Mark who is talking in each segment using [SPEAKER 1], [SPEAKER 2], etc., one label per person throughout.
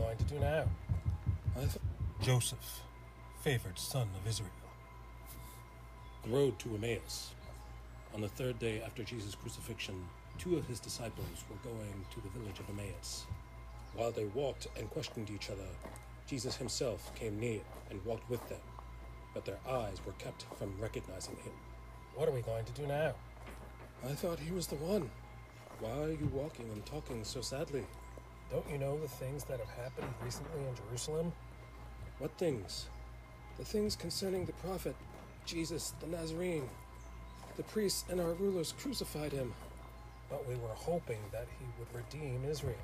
[SPEAKER 1] going to do now?
[SPEAKER 2] Joseph, favored son of Israel.
[SPEAKER 3] The road to Emmaus. On the third day after Jesus' crucifixion, 2 of his disciples were going to the village of Emmaus. While they walked and questioned each other, Jesus himself came near and walked with them, but their eyes were kept from recognizing him.
[SPEAKER 1] What are we going to do now?
[SPEAKER 3] I thought he was the one. Why are you walking and talking so sadly?
[SPEAKER 1] Don't you know the things that have happened recently in Jerusalem?
[SPEAKER 3] What things? The things concerning the prophet, Jesus the Nazarene. The priests and our rulers crucified him.
[SPEAKER 1] But we were hoping that he would redeem Israel.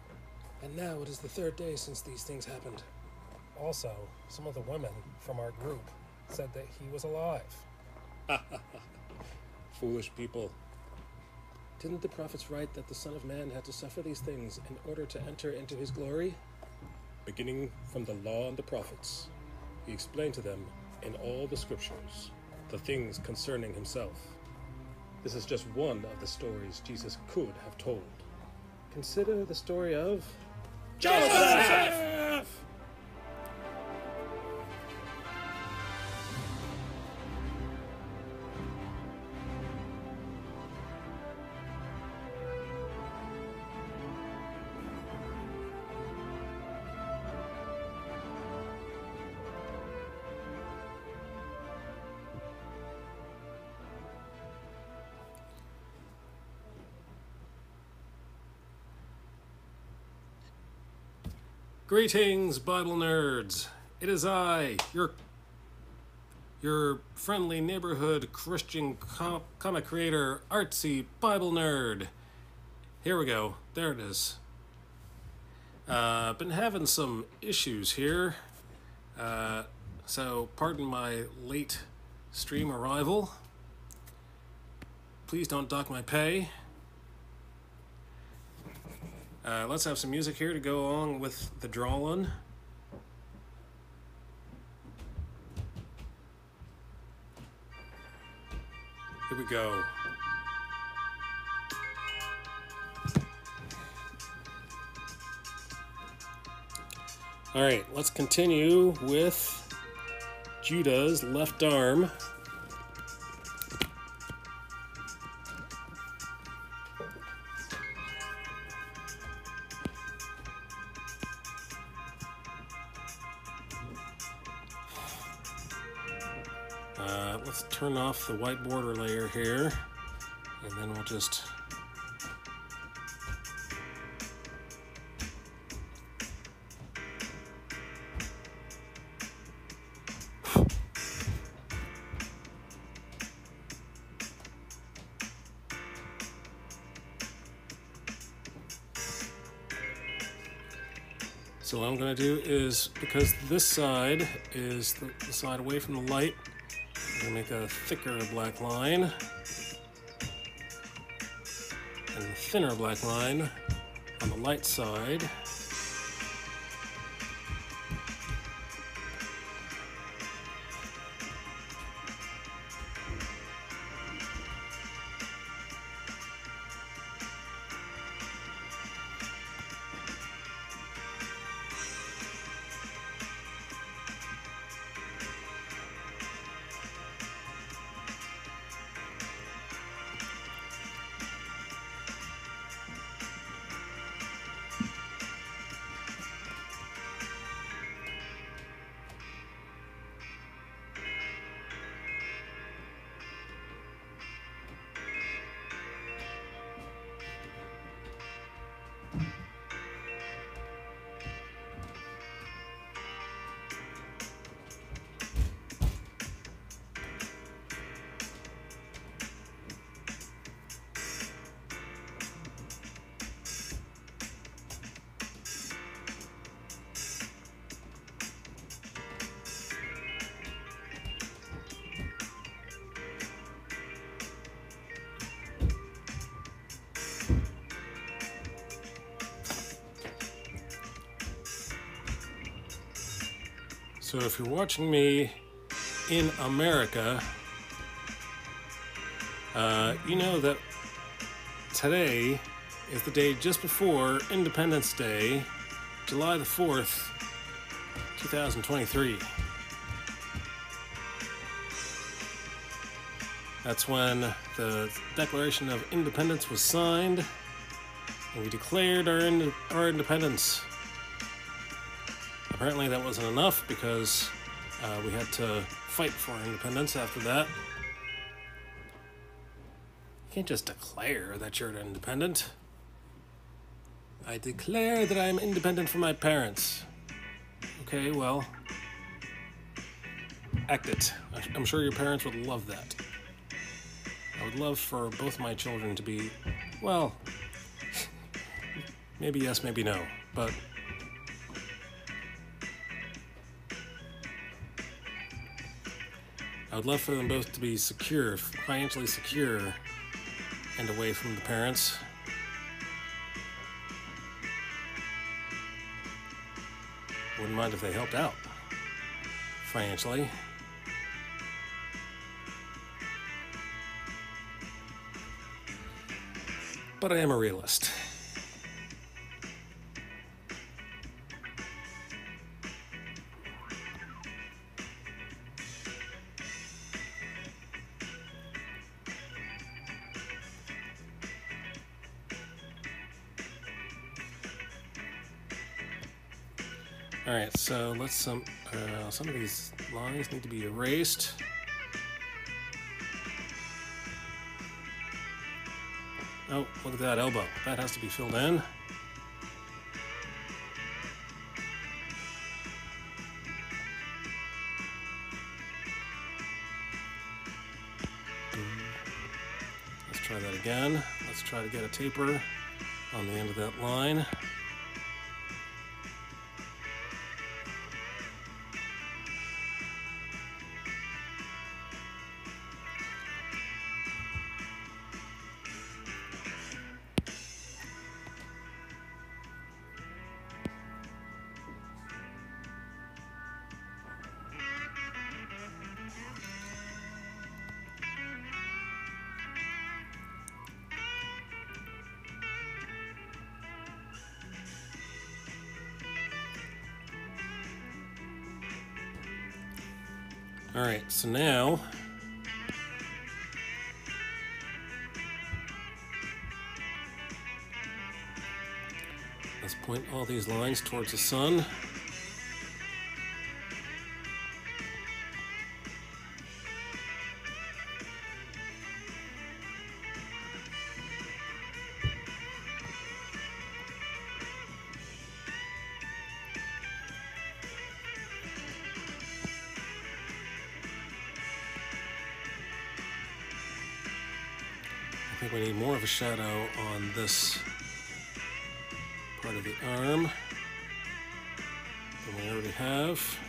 [SPEAKER 3] And now it is the 3rd day since these things happened.
[SPEAKER 1] Also, some of the women from our group said that he was alive.
[SPEAKER 3] Foolish people. Didn't the prophets write that the Son of Man had to suffer these things in order to enter into his glory? Beginning from the law and the prophets, he explained to them in all the scriptures the things concerning himself. This is just one of the stories Jesus could have told. Consider the story of Joseph!
[SPEAKER 2] Greetings, Bible nerds. It is I, your friendly neighborhood Christian comic creator, Artsy Bible Nerd. Here we go. There it is. Been having some issues here, so pardon my late stream arrival. Please don't dock my pay. Let's have some music here to go along with the drawing. Here we go. All right, let's continue with Judah's left arm. Let's turn off the white border layer here, and then we'll just So what I'm going to do is, because this side is the side away from the light, I'm going to make a thicker black line and a thinner black line on the light side. So if you're watching me in America, you know that today is the day just before Independence Day, July the 4th, 2023. That's when the Declaration of Independence was signed, and we declared our independence. Apparently that wasn't enough because we had to fight for our independence after that. You can't just declare that you're independent. I declare that I'm independent from my parents. Okay, well, act it. I'm sure your parents would love that. I would love for both my children to be, well, maybe yes, maybe no, but I would love for them both to be secure, financially secure, and away from the parents. Wouldn't mind if they helped out financially. But I am a realist. All right, so let's some of these lines need to be erased. Oh, look at that elbow. That has to be filled in. Let's try that again. Let's try to get a taper on the end of that line. All right, so now let's point all these lines towards the sun. I think we need more of a shadow on this part of the arm than we already have.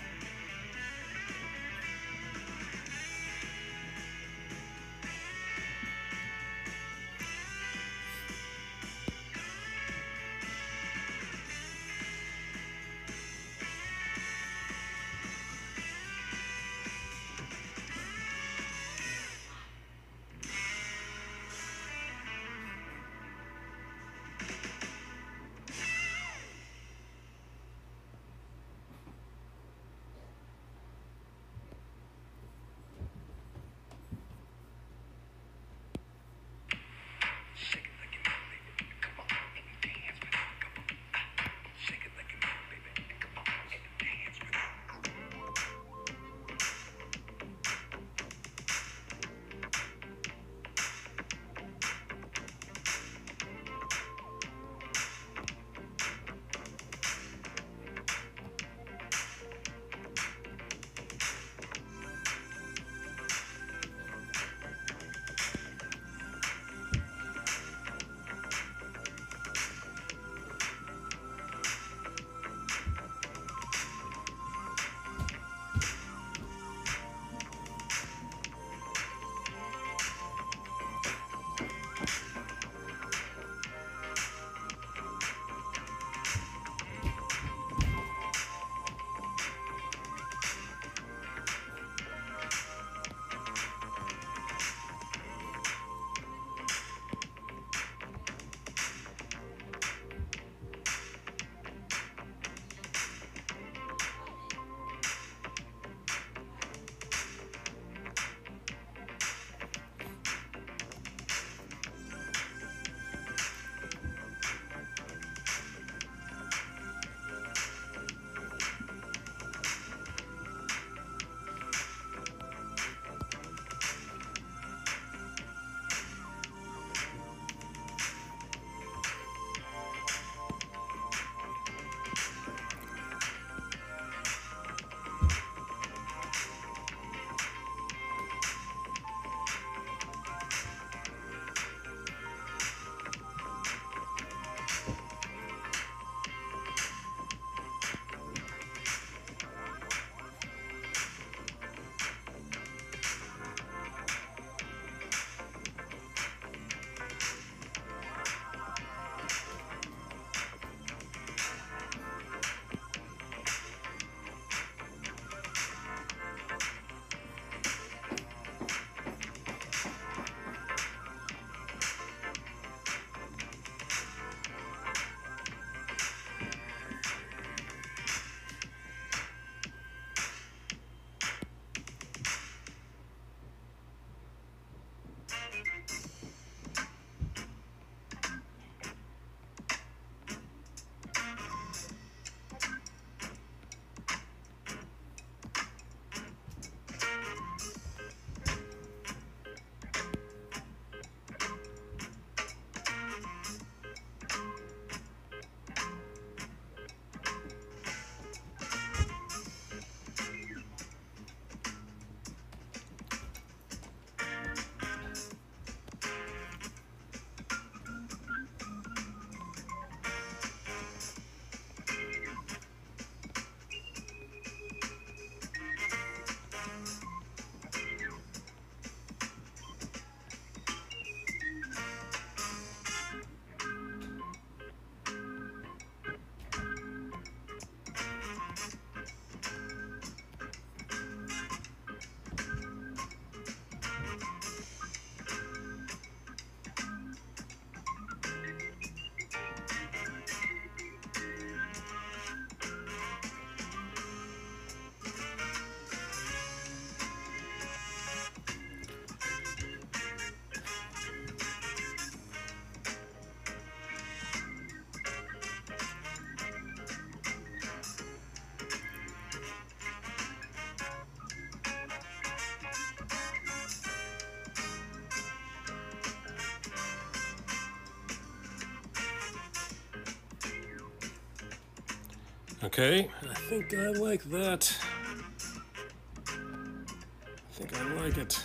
[SPEAKER 2] Okay, I think I like that. I think I like it.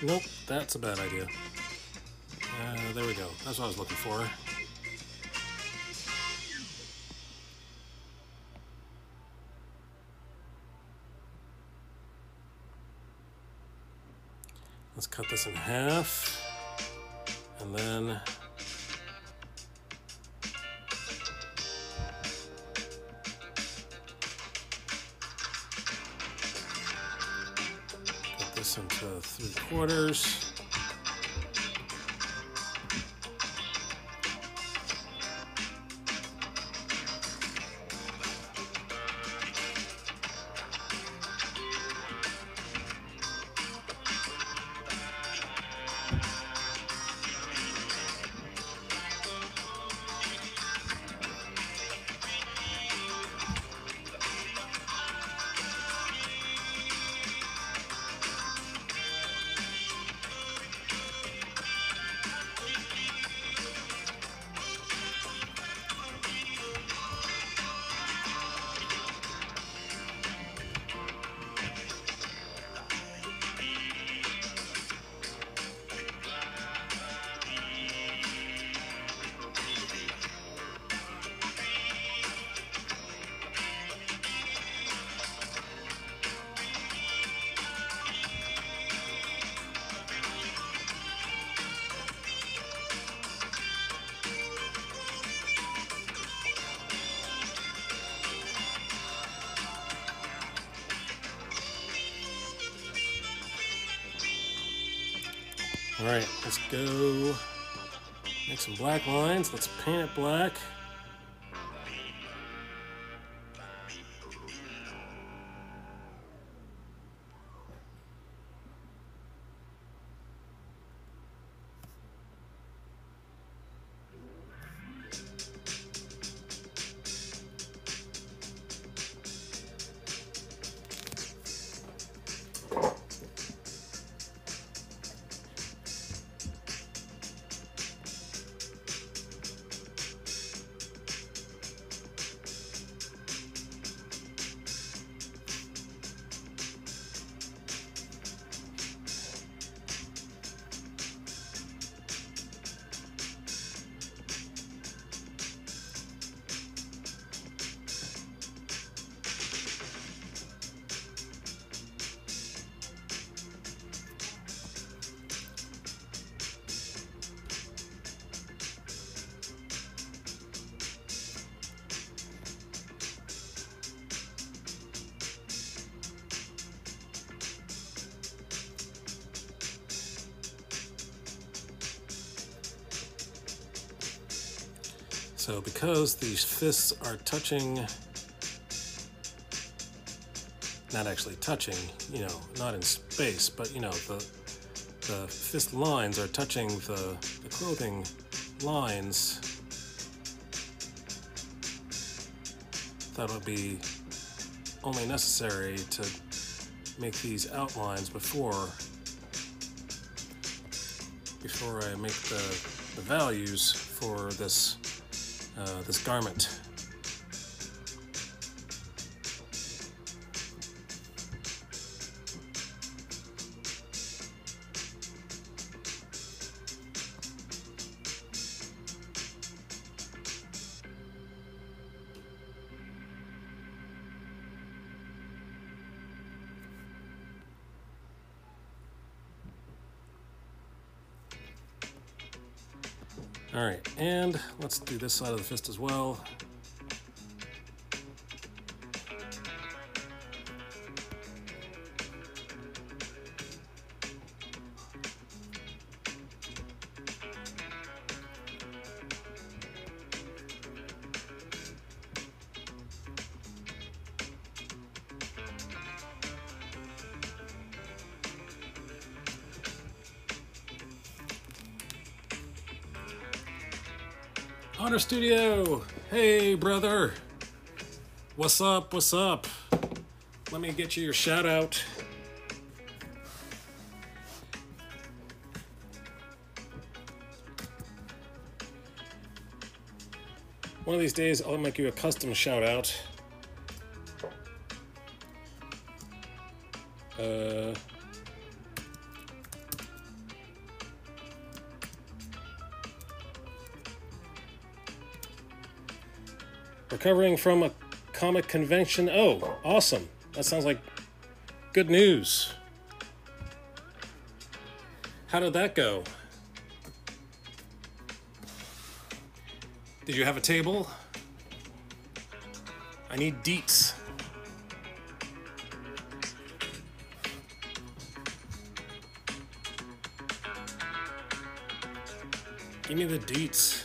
[SPEAKER 2] Nope, that's a bad idea. There we go. That's what I was looking for. Let's cut this in half. And then cut this into 3/4. All right, let's go make some black lines. Let's paint it black. So because these fists are touching, not actually touching, you know, not in space, but you know, the fist lines are touching the clothing lines, thought it would be only necessary to make these outlines before I make the values for this this garment. All right, and let's do this side of the fist as well. Honor Studio, hey brother, what's up, what's up? Let me get you your shout out. One of these days I'll make you a custom shout out. Recovering from a comic convention. Oh, awesome. That sounds like good news. How did that go? Did you have a table? I need deets. Give me the deets.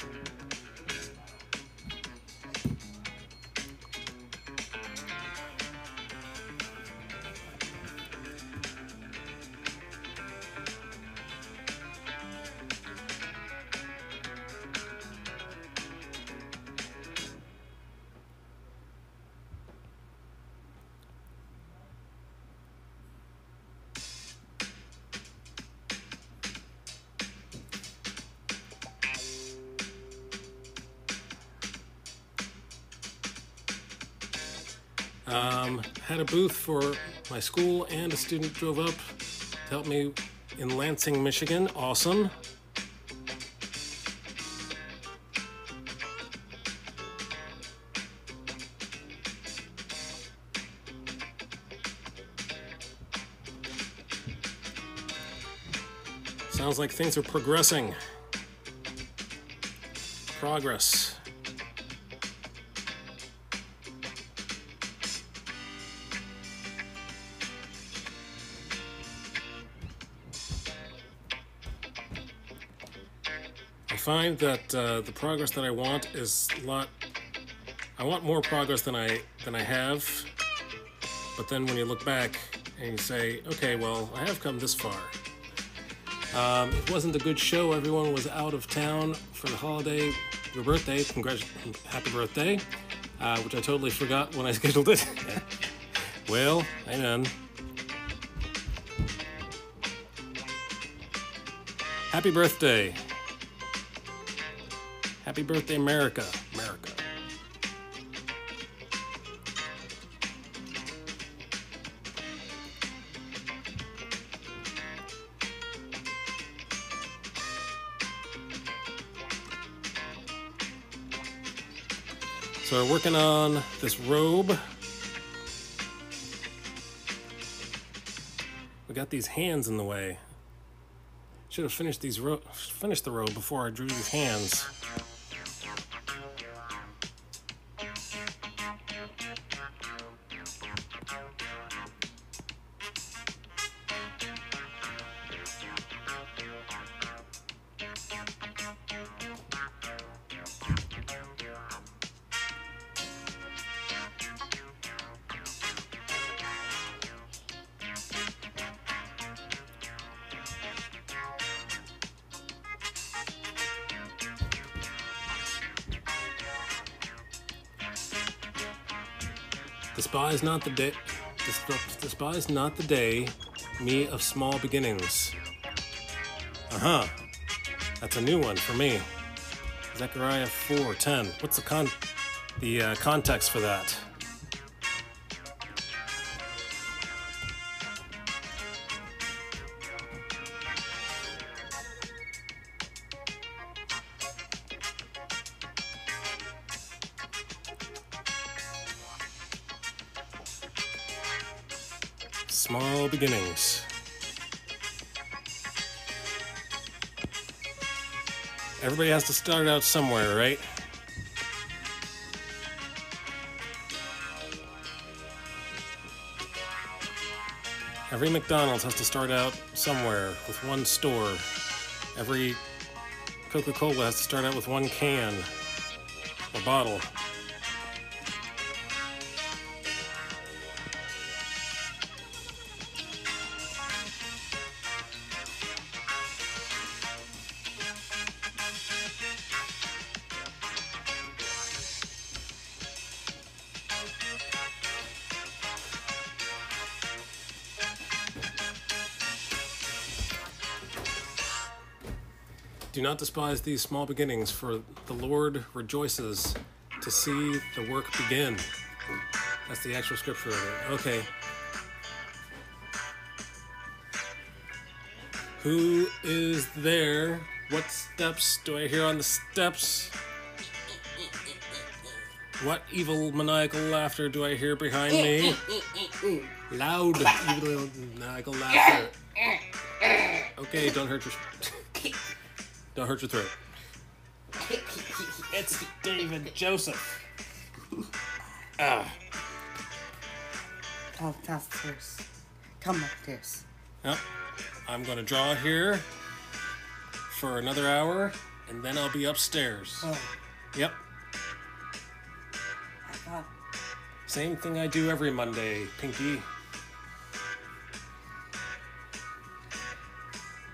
[SPEAKER 2] Had a booth for my school, and a student drove up to help me in Lansing, Michigan. Awesome. Sounds like things are progressing. Progress. I find that the progress that I want is a lot. I want more progress than I have. But then when you look back and you say, okay, well, I have come this far. It wasn't a good show. Everyone was out of town for the holiday. Your birthday, happy birthday, which I totally forgot when I scheduled it. Well, amen. Happy birthday. Happy birthday, America. America. So we're working on this robe. We got these hands in the way. Should have finished the robe before I drew these hands. Despise not the day. Despise not the day, me of small beginnings. That's a new one for me. Zechariah 4:10. What's the context for that? Small beginnings. Everybody has to start out somewhere, right? Every McDonald's has to start out somewhere with one store. Every Coca-Cola has to start out with one can or bottle. Do not despise these small beginnings, for the Lord rejoices to see the work begin. That's the actual scripture of it. Okay. Who is there? What steps do I hear on the steps? What evil maniacal laughter do I hear behind me? Loud evil maniacal laughter. Okay, don't hurt your throat. It's David Joseph.
[SPEAKER 4] Oh, that's this. Come up this.
[SPEAKER 2] Yep. I'm gonna draw here for another hour, and then I'll be upstairs.
[SPEAKER 4] Oh.
[SPEAKER 2] Yep.
[SPEAKER 4] I thought.
[SPEAKER 2] Same thing I do every Monday, Pinky.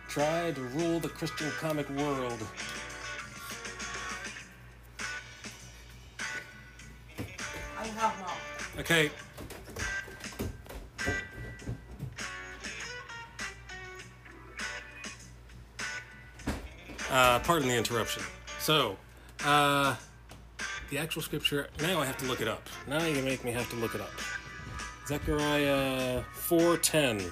[SPEAKER 2] Try to rule the Christian comic world.
[SPEAKER 4] I have not.
[SPEAKER 2] Okay. Pardon the interruption. So, the actual scripture, now I have to look it up. Now you can make me have to look it up. Zechariah 4:10.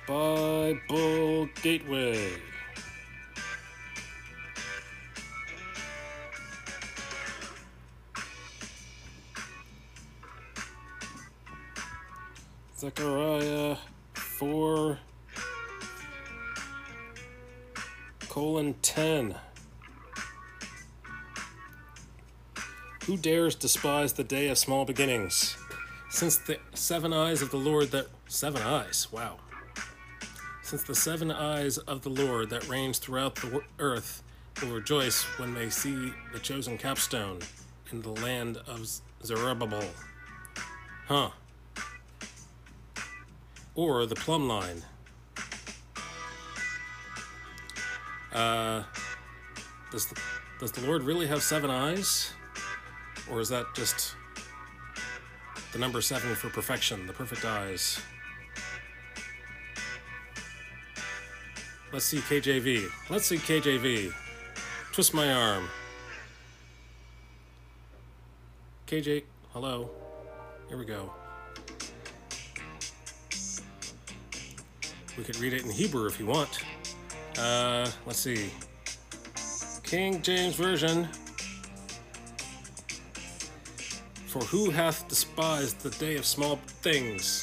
[SPEAKER 2] Bible Gateway. Zechariah 4:10. Who dares despise the day of small beginnings? Since the seven eyes of the Lord that... Seven eyes, wow. Since the seven eyes of the Lord that reigns throughout the earth will rejoice when they see the chosen capstone in the land of Zerubbabel. Huh. Or the plumb line. Does the Lord really have seven eyes? Or is that just the number 7 for perfection, the perfect eyes? Let's see KJV. Let's see KJV. Twist my arm. KJ, hello. Here we go. We could read it in Hebrew if you want. Let's see. King James Version. For who hath despised the day of small things?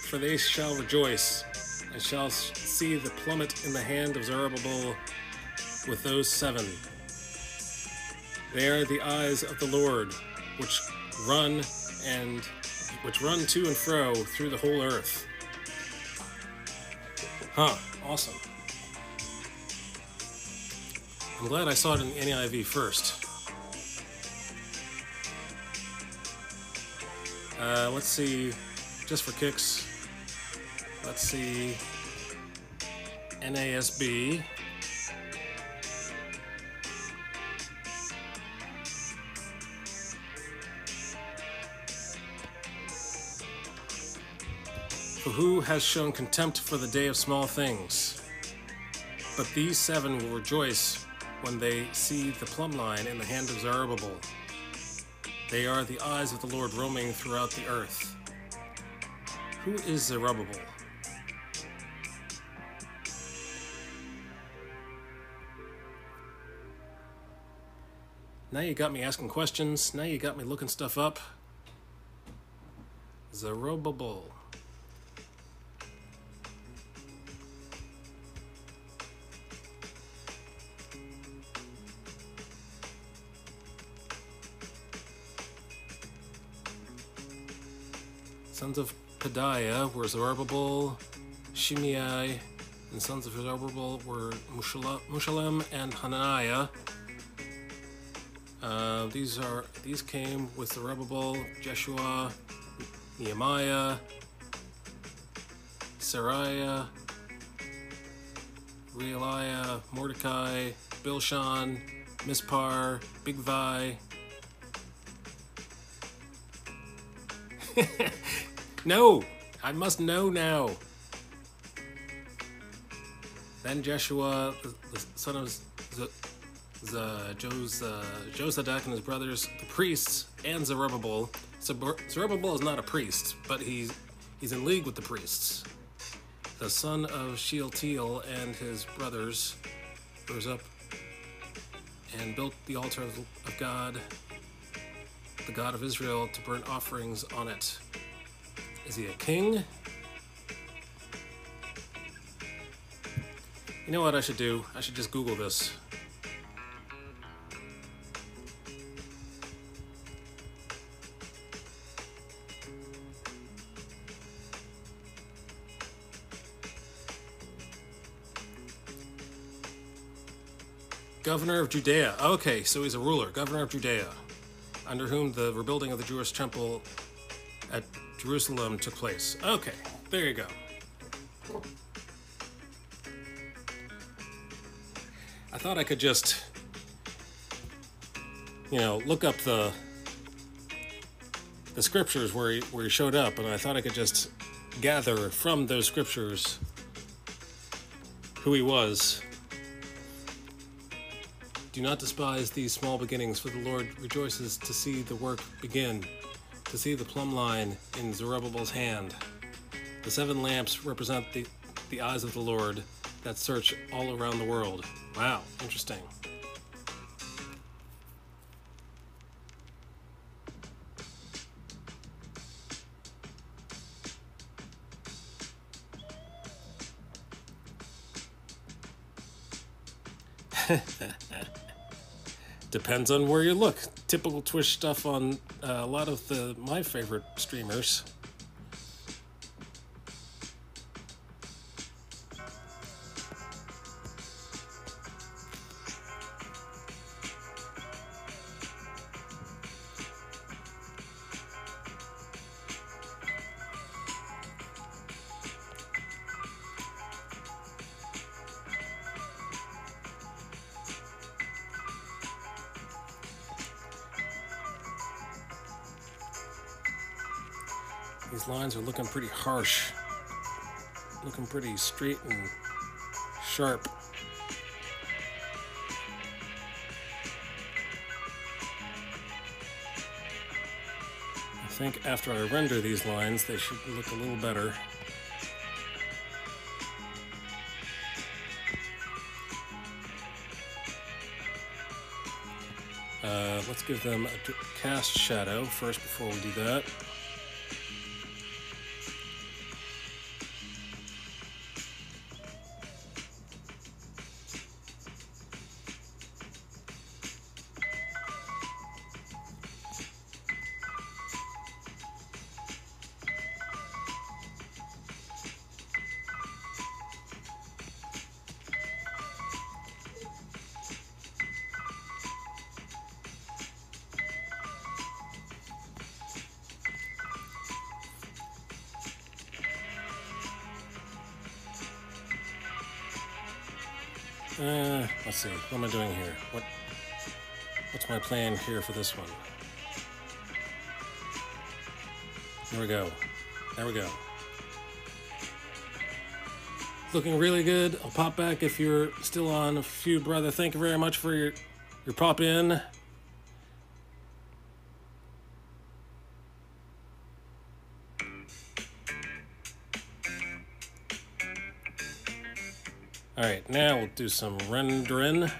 [SPEAKER 2] For they shall rejoice, and shall see the plummet in the hand of Zerubbabel with those 7. They are the eyes of the Lord, which run to and fro through the whole earth. Huh, awesome. I'm glad I saw it in the NIV first. Let's see, just for kicks, let's see NASB. who has shown contempt for the day of small things? But these 7 will rejoice when they see the plumb line in the hand of Zerubbabel. They are the eyes of the Lord roaming throughout the earth. Who is Zerubbabel? Now you got me asking questions. Now you got me looking stuff up. Zerubbabel. Sons of Pedaiah were Zerubbabel, Shimei, and sons of Zerubbabel were Mushalem and Hananiah. These came with Zerubbabel, Jeshua, Nehemiah, Sariah, Realiah, Mordecai, Bilshan, Mispar, Bigvai. No, I must know now. Then Jeshua, the son of Josadak and his brothers, the priests, and Zerubbabel. Zerubbabel is not a priest, but he's in league with the priests. The son of Shealtiel and his brothers rose up and built the altar of God, the God of Israel, to burn offerings on it. Is he a king? You know what I should do? I should just Google this. Governor of Judea. Okay, so he's a ruler, governor of Judea, under whom the rebuilding of the Jewish temple at Jerusalem took place. Okay, there you go. I thought I could just, look up the scriptures where he showed up, and I thought I could just gather from those scriptures who he was. Do not despise these small beginnings, for the Lord rejoices to see the work begin, to see the plumb line in Zerubbabel's hand. The 7 lamps represent the eyes of the Lord that search all around the world. Wow, interesting. Depends on where you look. Typical Twitch stuff on a lot of my favorite streamers. These lines are looking pretty harsh, looking pretty straight and sharp. I think after I render these lines, they should look a little better. Let's give them a cast shadow first before we do that. Let's see, what am I doing here? What's my plan here for this one? Here we go. There we go. looking really good. I'll pop back if you're still on. A few, brother. Thank you very much for your pop in. All right, now we'll do some rendering.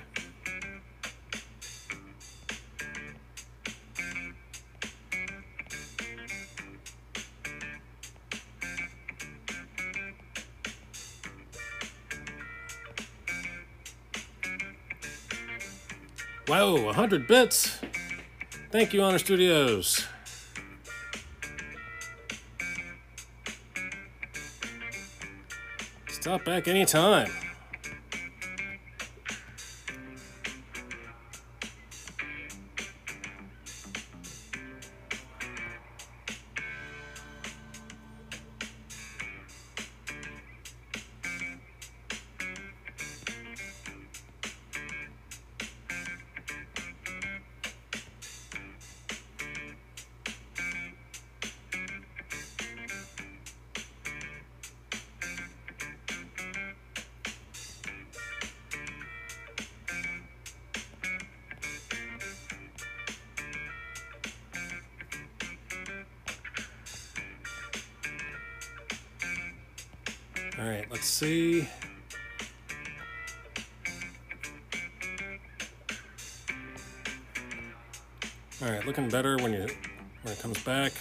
[SPEAKER 2] Wow, 100 bits. Thank you, Honor Studios. Stop back anytime. All right, let's see. All right, looking better when it comes back.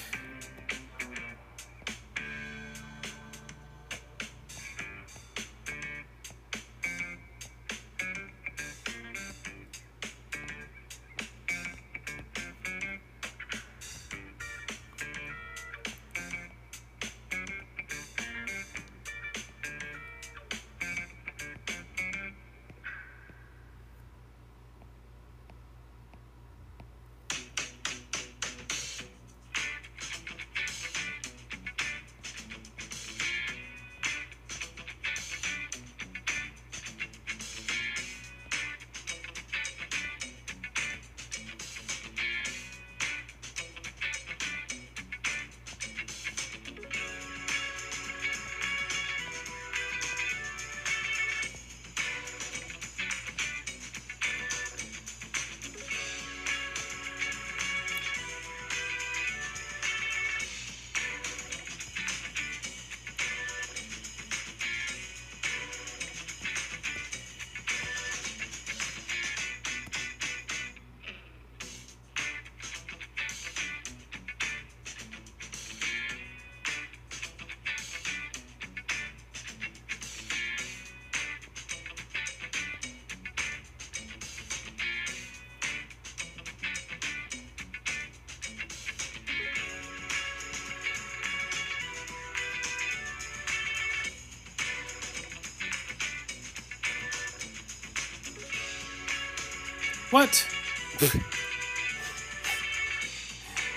[SPEAKER 2] What?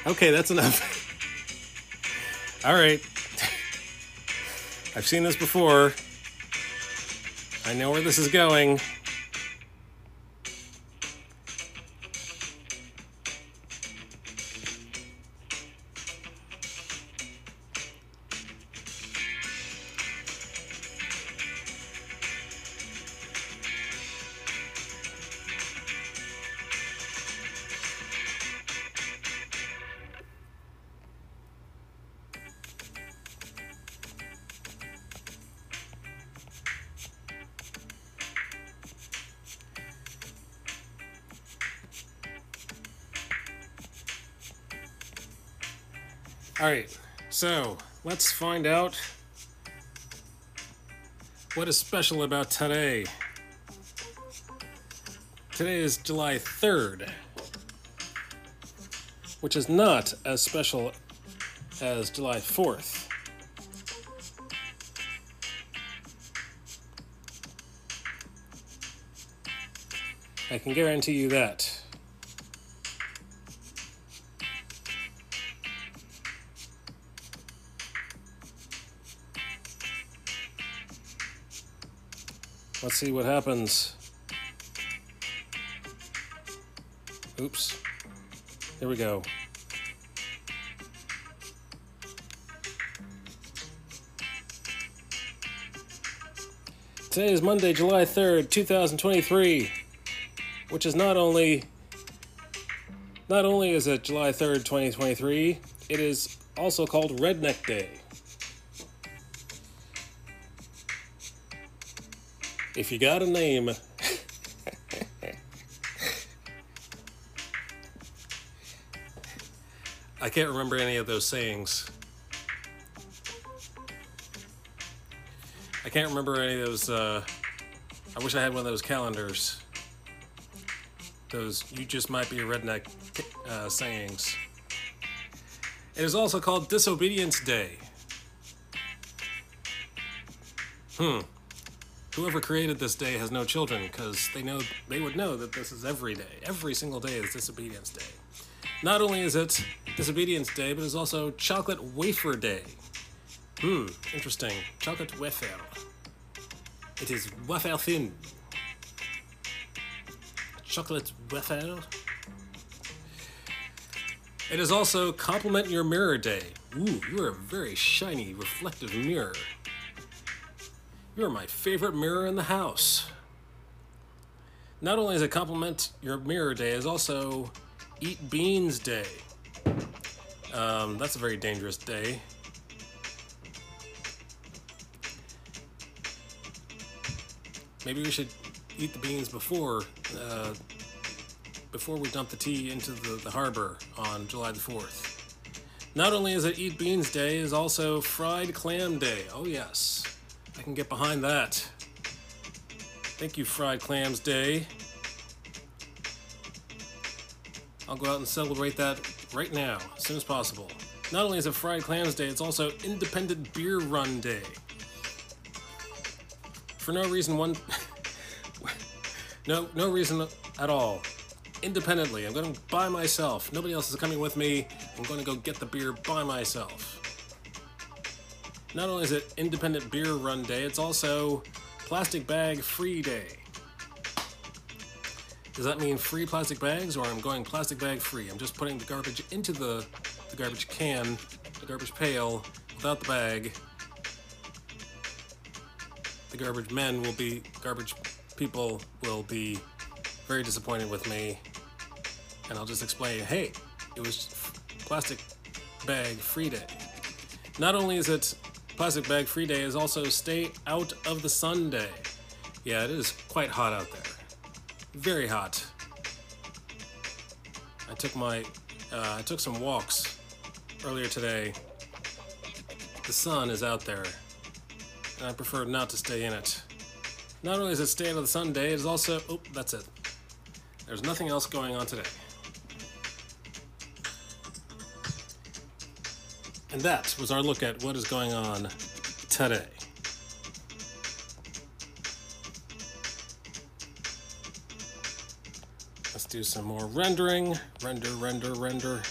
[SPEAKER 2] Okay, that's enough. All right. I've seen this before. I know where this is going. All right, so let's find out what is special about today. Today is July 3rd, which is not as special as July 4th. I can guarantee you that. Let's see what happens. Oops. Here we go. Today is Monday, July 3rd, 2023, which is not only is it July 3rd, 2023, it is also called Redneck Day. If you got a name, I can't remember any of those sayings. I can't remember any of those, I wish I had one of those calendars. Those, you just might be a redneck sayings. It is also called Disobedience Day. Whoever created this day has no children, because they would know that this is every day. Every single day is Disobedience Day. Not only is it Disobedience Day, but it's also Chocolate Wafer Day. Interesting. Chocolate wafer. It is wafer thin. Chocolate wafer. It is also Compliment Your Mirror Day. Ooh, you are a very shiny, reflective mirror. You are my favorite mirror in the house. Not only is it Compliment Your Mirror Day, it's also Eat Beans Day. That's a very dangerous day. Maybe we should eat the beans before we dump the tea into the harbor on July the 4th. Not only is it Eat Beans Day, it is also Fried Clam Day. Oh yes, I can get behind that. Thank you, Fried Clams Day. I'll go out and celebrate that right now, as soon as possible. Not only is it Fried Clams Day, it's also Independent Beer Run Day. For no reason no reason at all. Independently, I'm going to by myself. Nobody else is coming with me. I'm going to go get the beer by myself. Not only is it Independent Beer Run Day, it's also Plastic Bag Free Day. Does that mean free plastic bags, or I'm going plastic bag free? I'm just putting the garbage into the garbage can, the garbage pail, without the bag. The garbage people will be very disappointed with me. And I'll just explain, hey, it was Plastic Bag Free Day. Not only is it Plastic Bag Free Day, it's also Stay Out of the Sun Day. Yeah, it is quite hot out there. Very hot. I took some walks earlier today. The sun is out there, and I prefer not to stay in it. Not only is it Stay Out of the Sun Day, it is also... Oh, that's it. There's nothing else going on today. And that was our look at what is going on today. Let's do some more rendering. Render.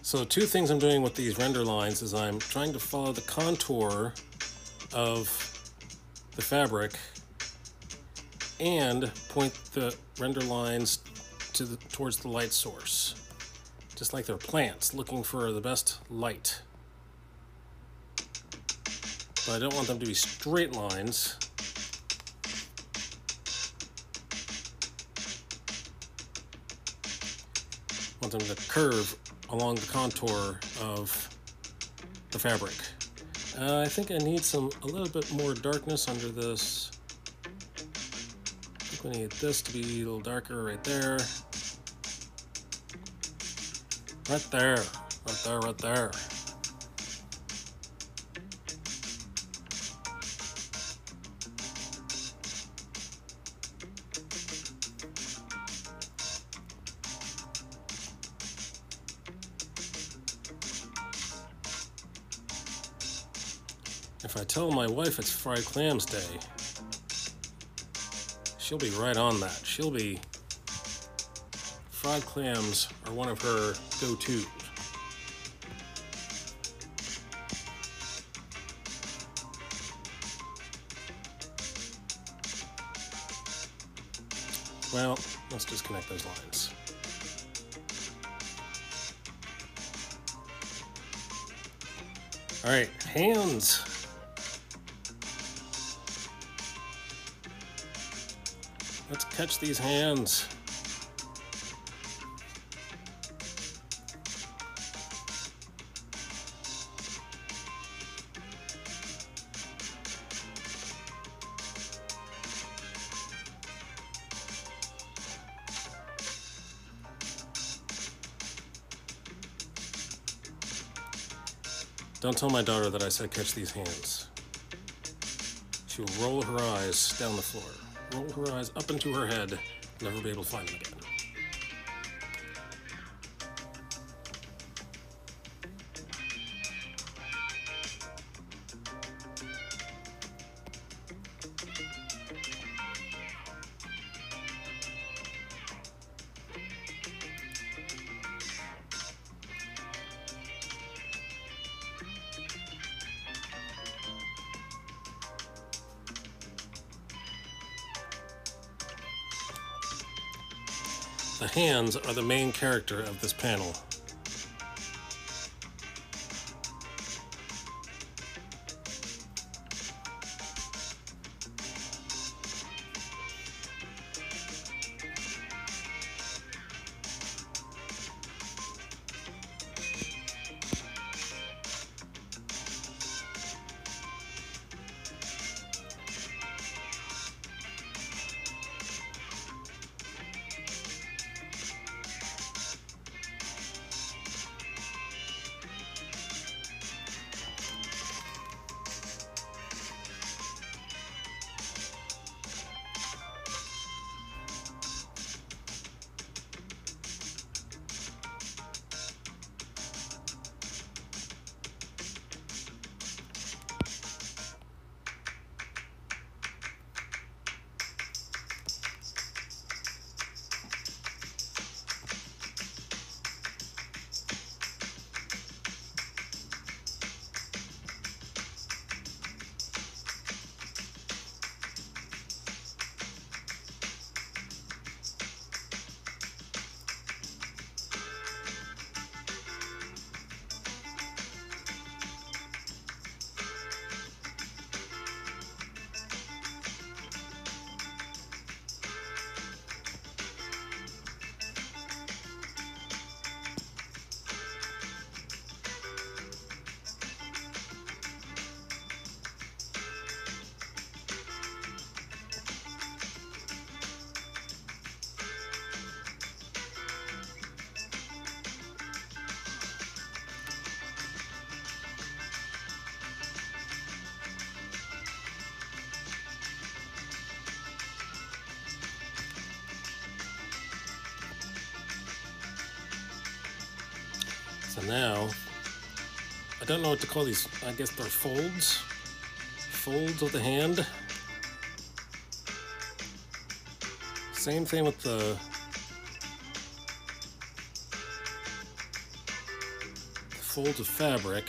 [SPEAKER 2] So two things I'm doing with these render lines is I'm trying to follow the contour of the fabric and point the render lines towards the light source, just like they're plants looking for the best light. But I don't want them to be straight lines. I want them to curve along the contour of the fabric. I think I need a little bit more darkness under this. I think we need this to be a little darker right there. Right there. If I tell my wife it's fried clams day, she'll be right on that. Fried clams are one of her go-tos. Well, let's disconnect those lines. All right, hands. Let's catch these hands. Don't tell my daughter that I said catch these hands. She will roll her eyes down the floor, roll her eyes up into her head, never be able to find them again. The hands are the main character of this panel. So now, I don't know what to call these. I guess they're folds. Folds of the hand. Same thing with the folds of fabric.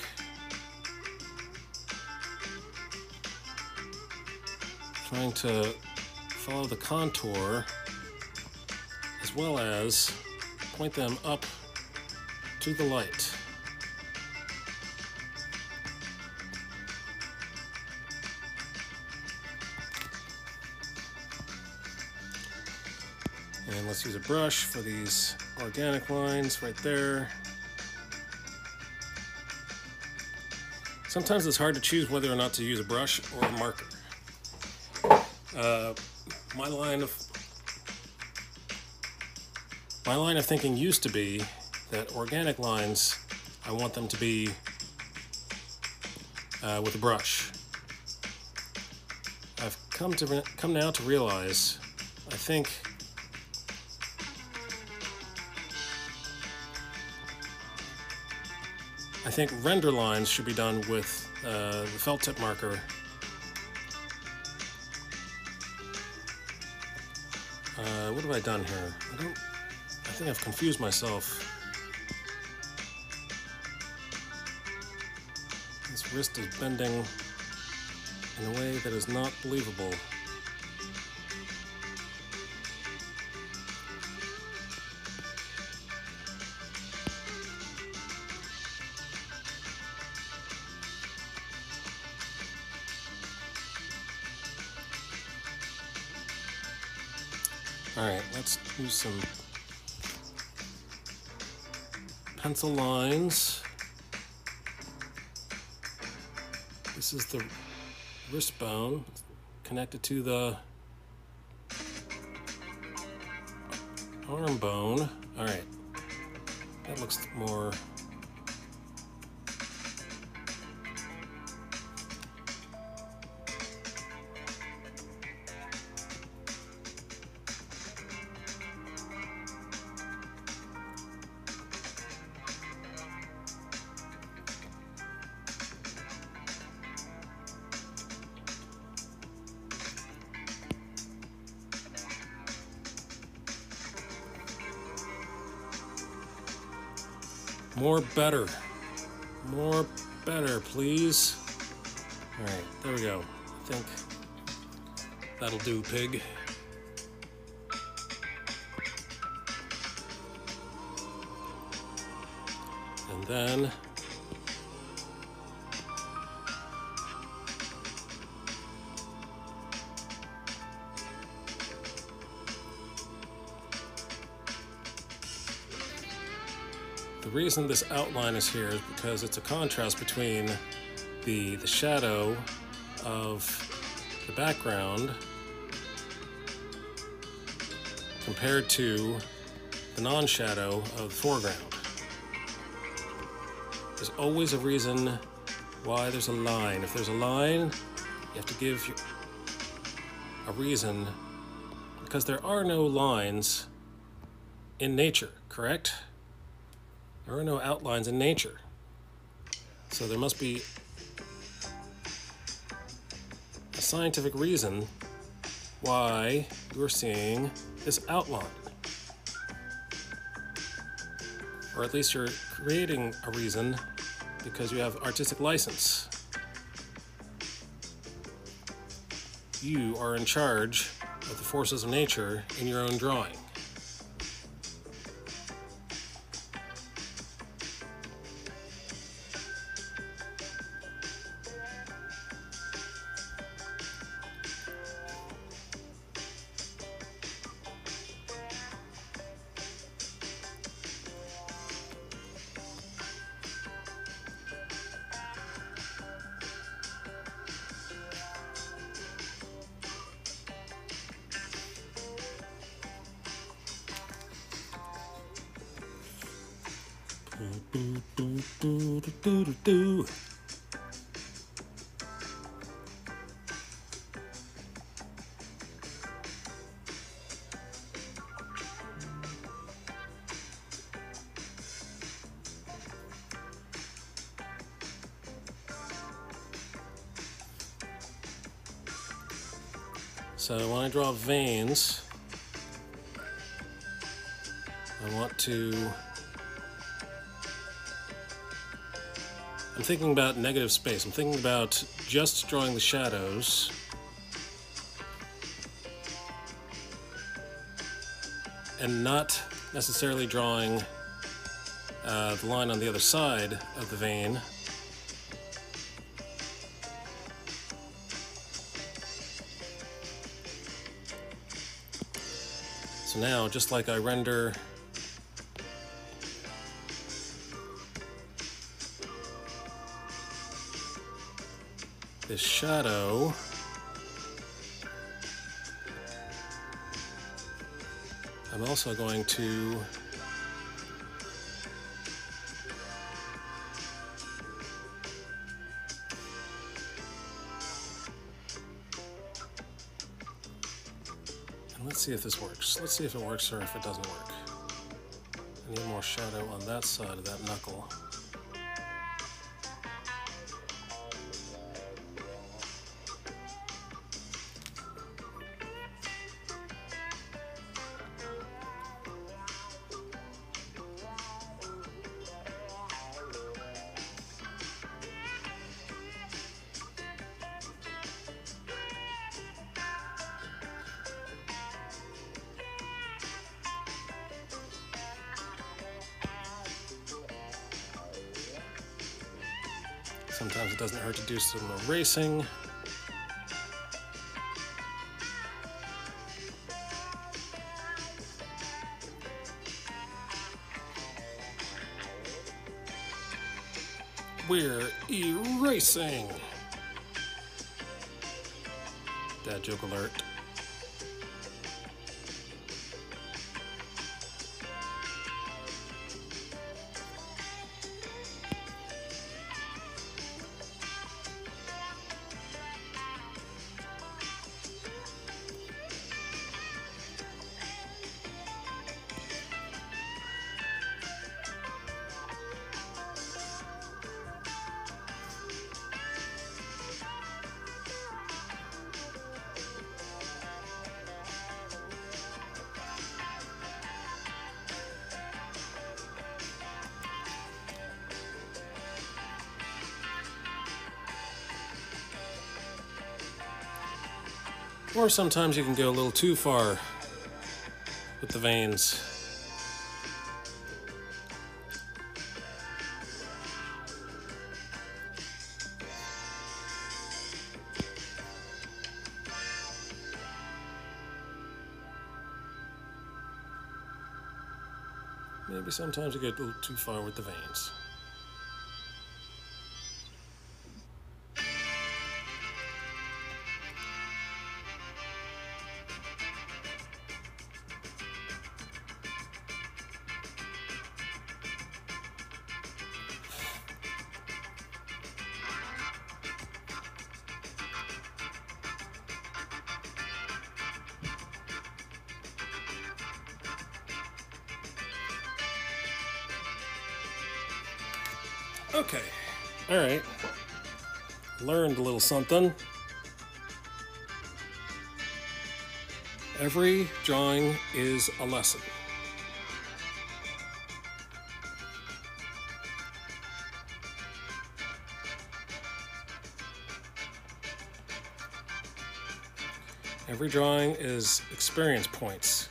[SPEAKER 2] Trying to follow the contour as well as point them up to the light. And let's use a brush for these organic lines right there. Sometimes it's hard to choose whether or not to use a brush or a marker. My line of thinking used to be that organic lines, I want them to be with a brush. I've come now to realize, I think I think render lines should be done with the felt tip marker. What have I done here? I think I've confused myself. This wrist is bending in a way that is not believable. Alright, let's use some pencil lines. This is the wrist bone connected to the arm bone. Alright, that looks more... More better, please. All right, there we go. I think that'll do, pig. And then the reason this outline is here is because it's a contrast between the shadow of the background compared to the non-shadow of the foreground. There's always a reason why there's a line. If there's a line, you have to give a reason, because there are no lines in nature, correct? There are no outlines in nature. So there must be a scientific reason why you're seeing this outline. Or at least you're creating a reason because you have artistic license. You are in charge of the forces of nature in your own drawing. So when I draw veins, I want to... I'm thinking about negative space. I'm thinking about just drawing the shadows. And not necessarily drawing the line on the other side of the vein. So now, just like I render this shadow, I'm also going to let's see if this works. Let's see if it works or if it doesn't work. I need more shadow on that side of that knuckle. Sometimes it doesn't hurt to do some erasing. We're erasing. Dad joke alert. Or sometimes you can go a little too far with the veins. Maybe sometimes you get a little too far with the veins. Okay, all right. Learned a little something. Every drawing is a lesson. Every drawing is experience points.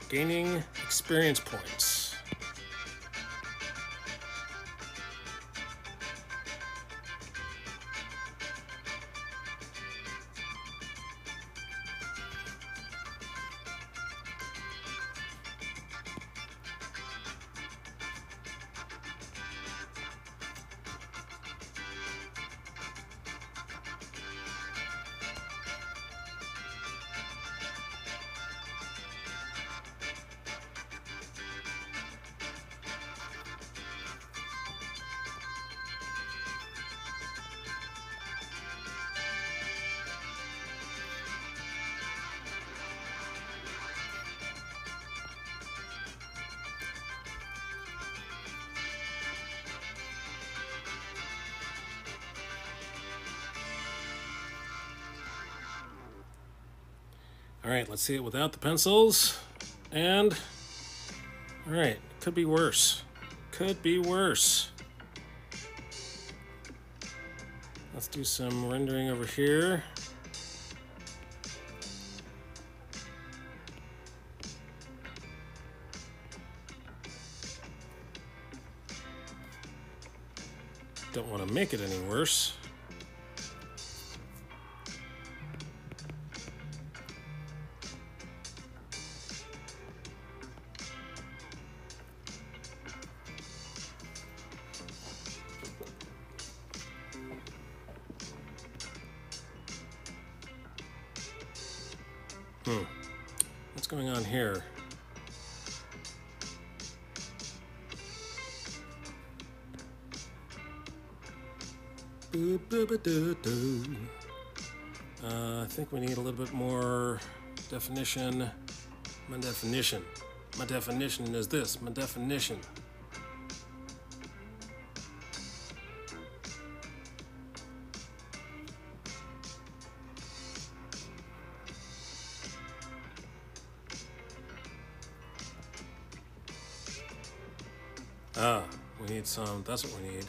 [SPEAKER 2] Gaining experience points. All right, let's see it without the pencils. And, all right, could be worse. Could be worse. Let's do some rendering over here. Don't want to make it any worse. What's going on here? I think we need a little bit more definition. My definition. My definition is this. My definition. Ah, we need some, that's what we need.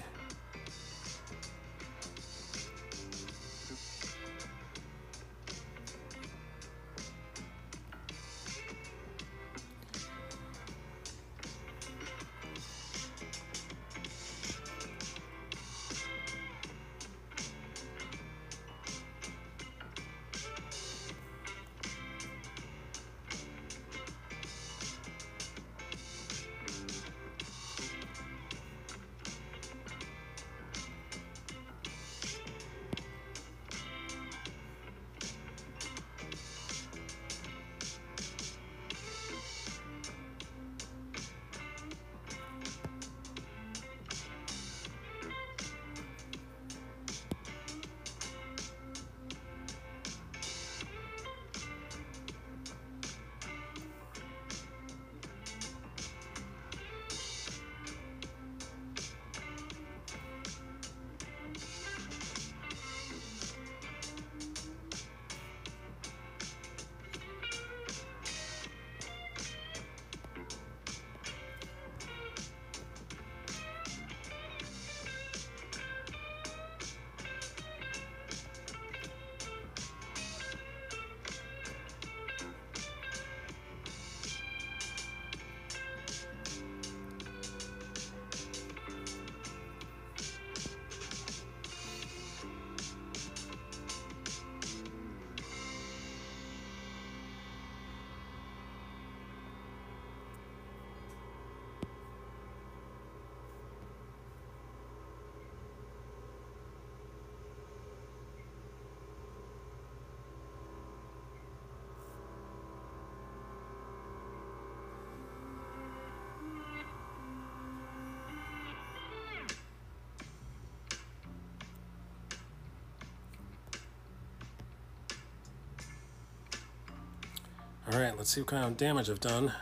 [SPEAKER 2] Alright, let's see what kind of damage I've done.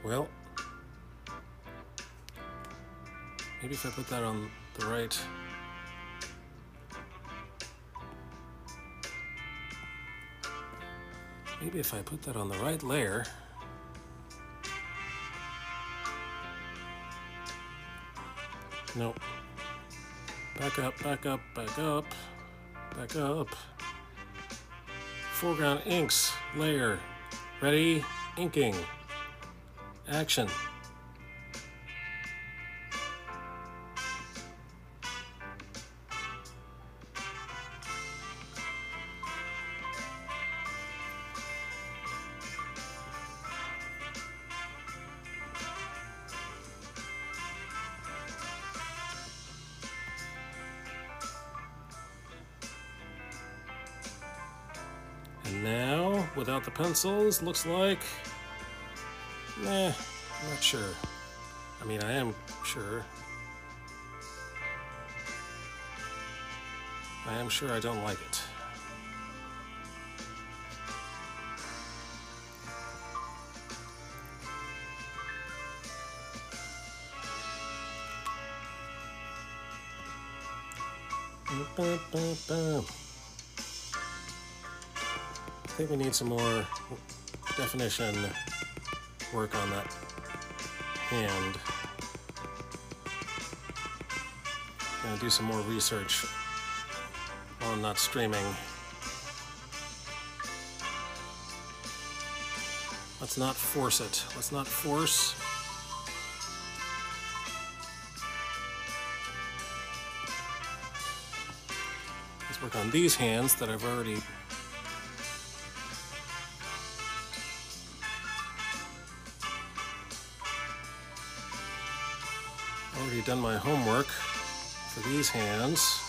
[SPEAKER 2] Well, maybe if I put that on the right... Maybe if I put that on the right layer... Nope. Back up, back up, back up, back up. Foreground inks layer. Ready? Inking. Action. And now, without the pencils, looks like... Nah, I'm not sure. I mean, I am sure. I am sure I don't like it. I think we need some more definition work on that hand. Gonna do some more research while I'm not streaming. Let's not force it. Let's not force. Let's work on these hands that I've already done my homework for these hands.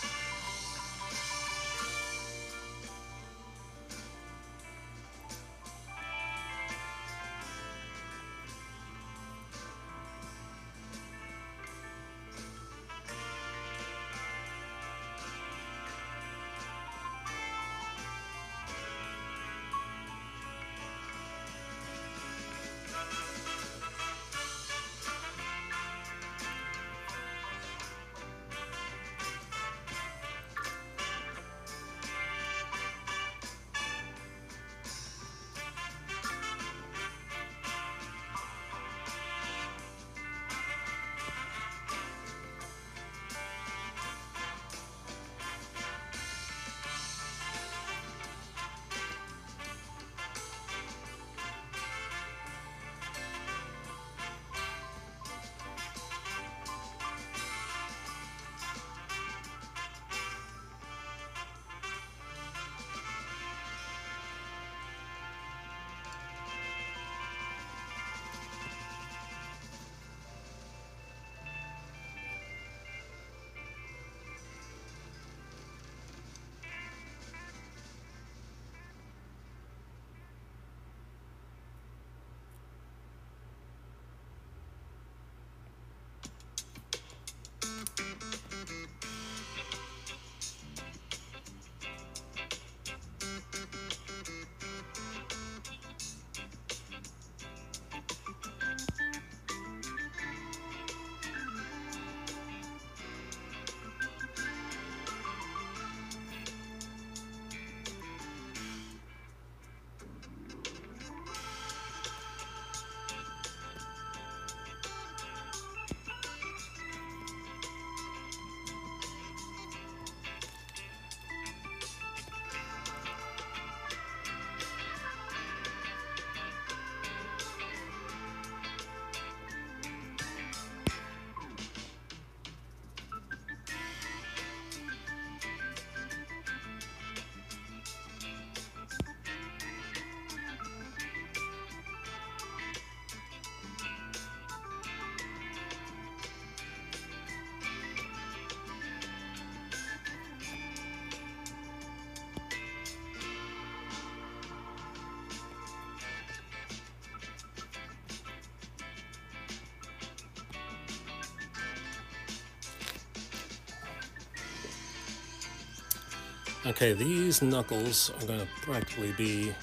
[SPEAKER 2] Okay, these knuckles are going to practically be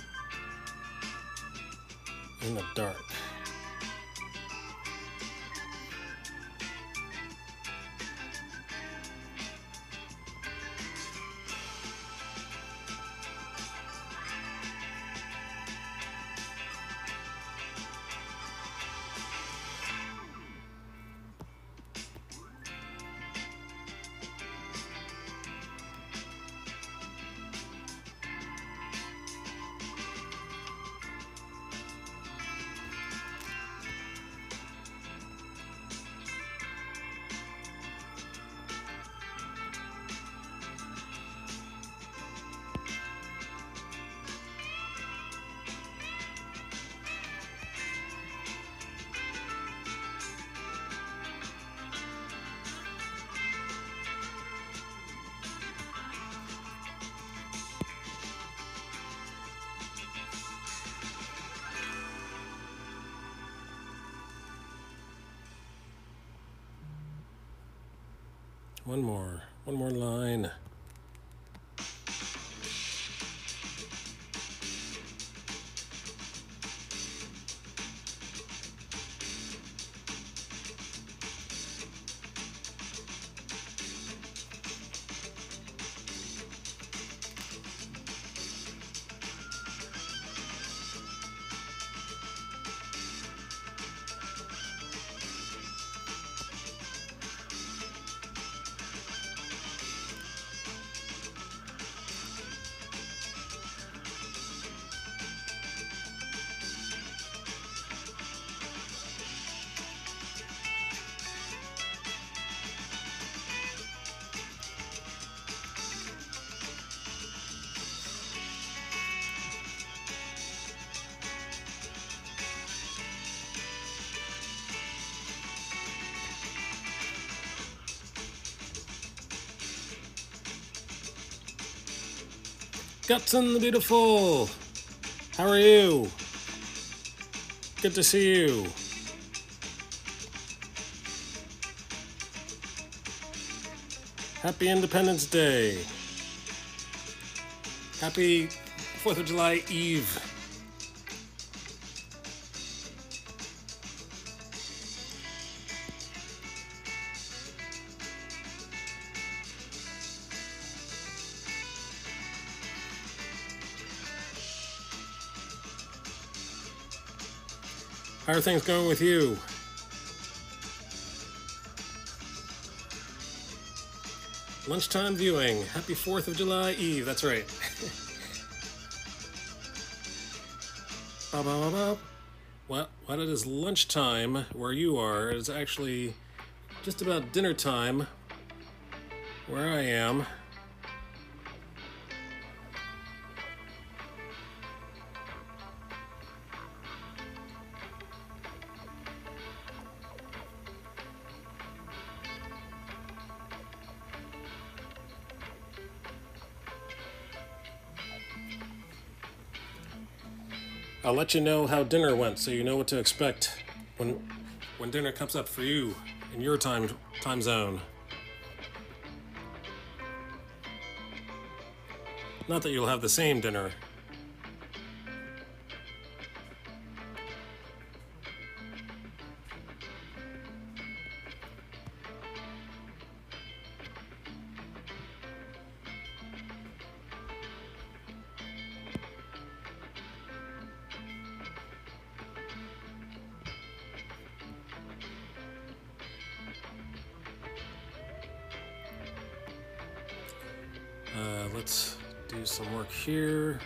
[SPEAKER 2] in the dark. One more line. Gutson the Beautiful! How are you? Good to see you. Happy Independence Day. Happy 4th of July Eve. How are things going with you? Lunchtime viewing. Happy 4th of July Eve. That's right. Ba, ba, ba, ba. Well, while it is lunchtime where you are, it is actually just about dinner time where I am. I'll let you know how dinner went so you know what to expect when dinner comes up for you in your time zone. Not that you'll have the same dinner. Let's do some work here.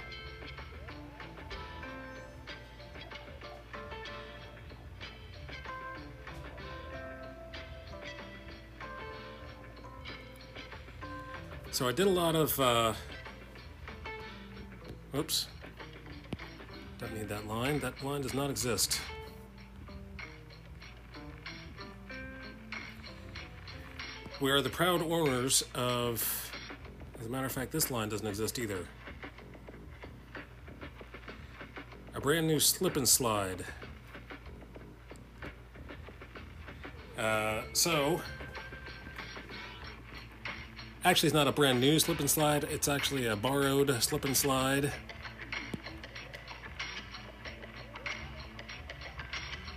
[SPEAKER 2] So I did a lot of, oops, don't need that line. That line does not exist. We are the proud owners of, as a matter of fact, this line doesn't exist either. A brand new slip and slide. Actually, it's not a brand new slip and slide. It's actually a borrowed slip and slide.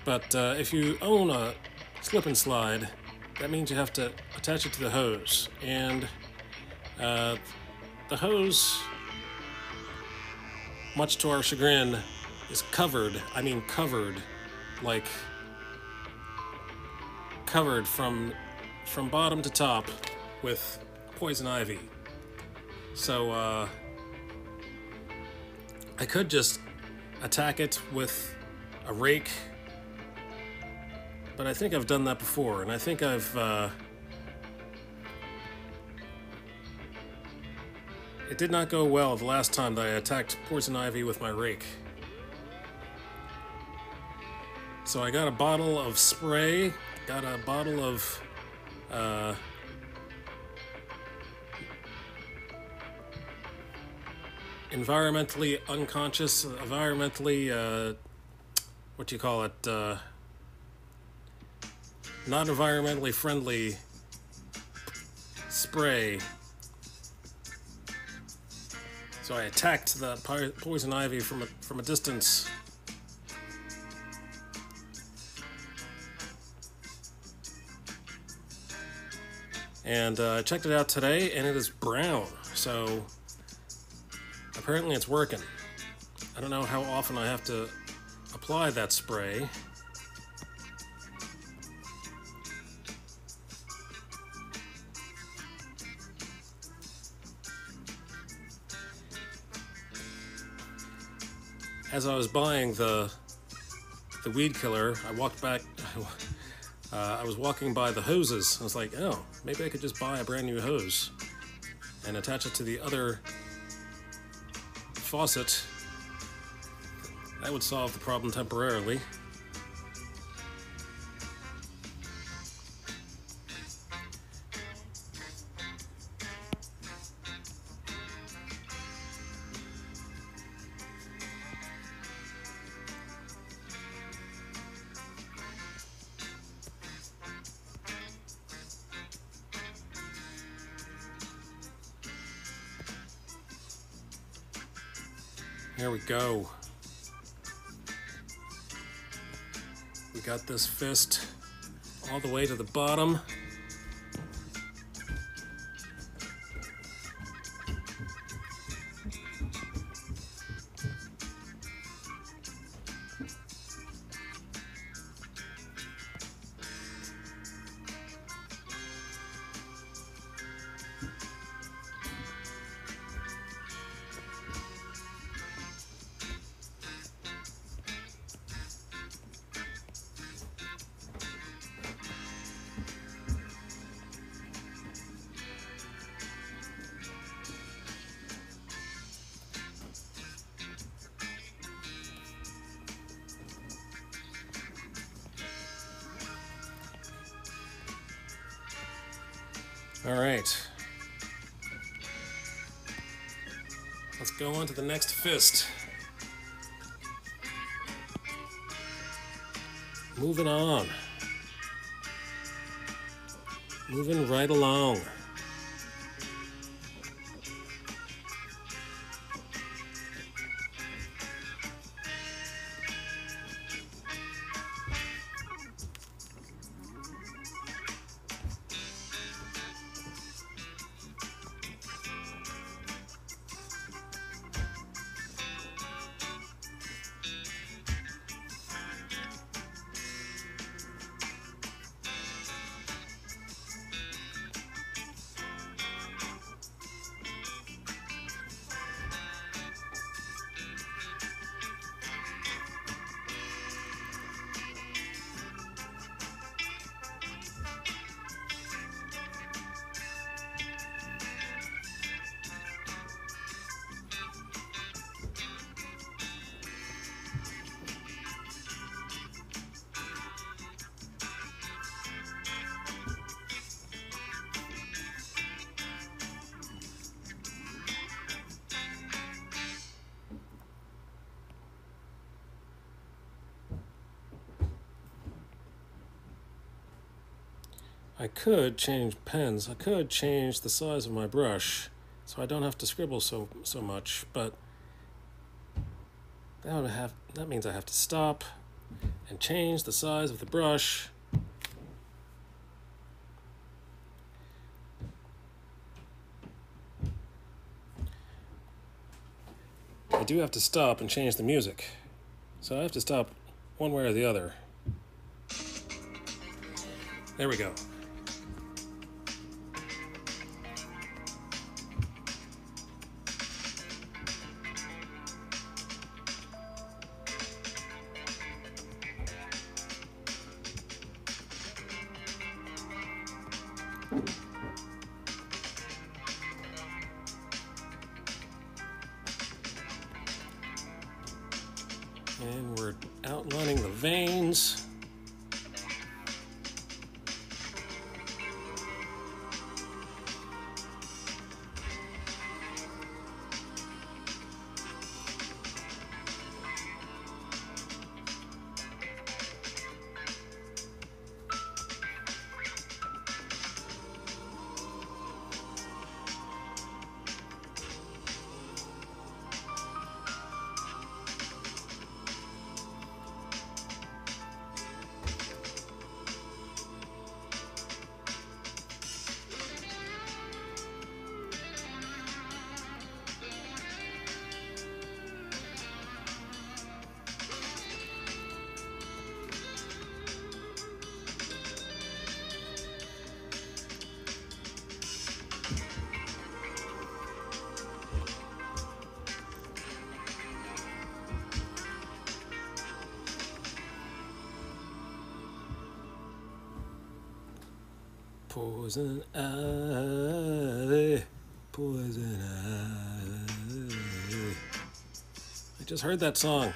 [SPEAKER 2] But if you own a slip and slide, that means you have to attach it to the hose. And the hose, much to our chagrin, is covered. I mean covered, like covered from bottom to top with poison ivy. So I could just attack it with a rake, but I think I've done that before, and I think it did not go well the last time that I attacked poison ivy with my rake. So I got a bottle of spray, got a bottle of environmentally unconscious, environmentally, what do you call it, not environmentally friendly spray. So I attacked the poison ivy from a distance. And I checked it out today, and it is brown. So apparently it's working. I don't know how often I have to apply that spray. As I was buying the weed killer, I walked back. I was walking by the hoses. I was like, oh, maybe I could just buy a brand new hose and attach it to the other faucet. That would solve the problem temporarily. There we go. We got this fist all the way to the bottom. All right. Let's go on to the next fist. Moving on. Moving right along. I could change pens. I could change the size of my brush so I don't have to scribble so much, but that means I have to stop and change the size of the brush. I do have to stop and change the music. So I have to stop one way or the other. There we go. And we're outlining the veins. Poison ivy, poison ivy. I just heard that song.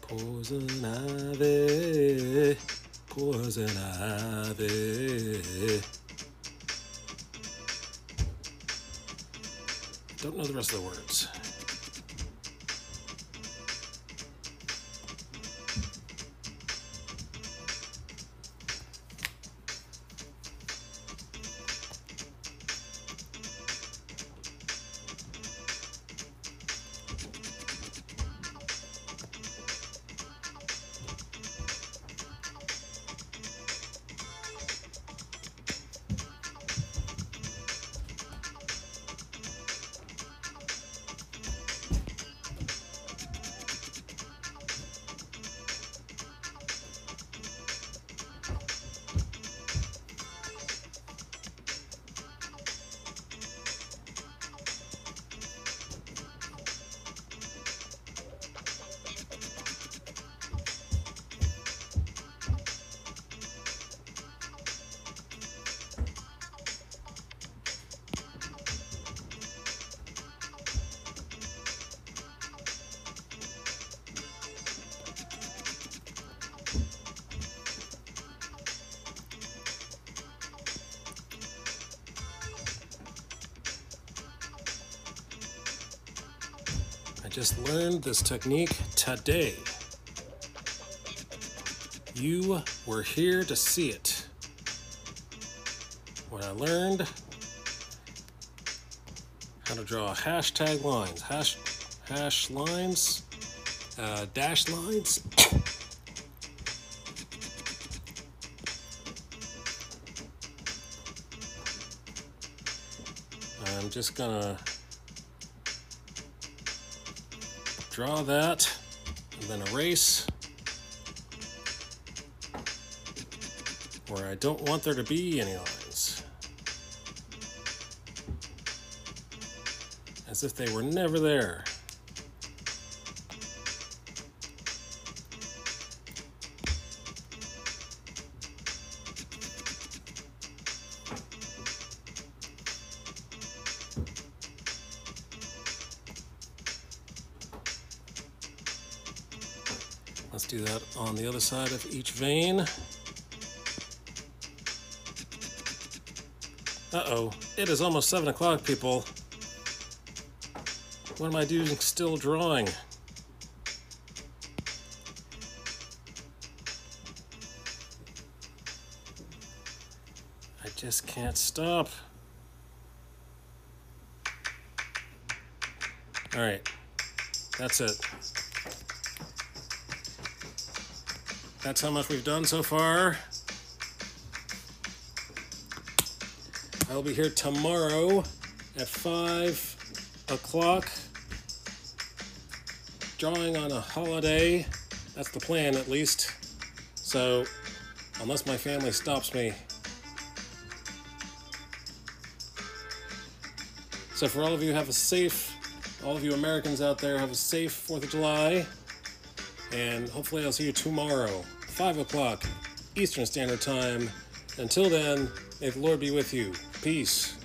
[SPEAKER 2] Poison ivy, poison ivy. Don't know the rest of the words. I just learned this technique today. You were here to see it. When I learned how to draw hashtag lines, hash lines, dash lines. I'm just gonna draw that and then erase where I don't want there to be any lines, as if they were never there. Let's do that on the other side of each vein. Uh-oh, it is almost 7 o'clock, people. What am I doing still drawing? I just can't stop. All right, that's it. That's how much we've done so far. I'll be here tomorrow at 5 o'clock. Drawing on a holiday. That's the plan, at least. So, unless my family stops me. So for all of you, all of you Americans out there, have a safe 4th of July. And hopefully I'll see you tomorrow, 5 o'clock, Eastern Standard Time. Until then, may the Lord be with you. Peace.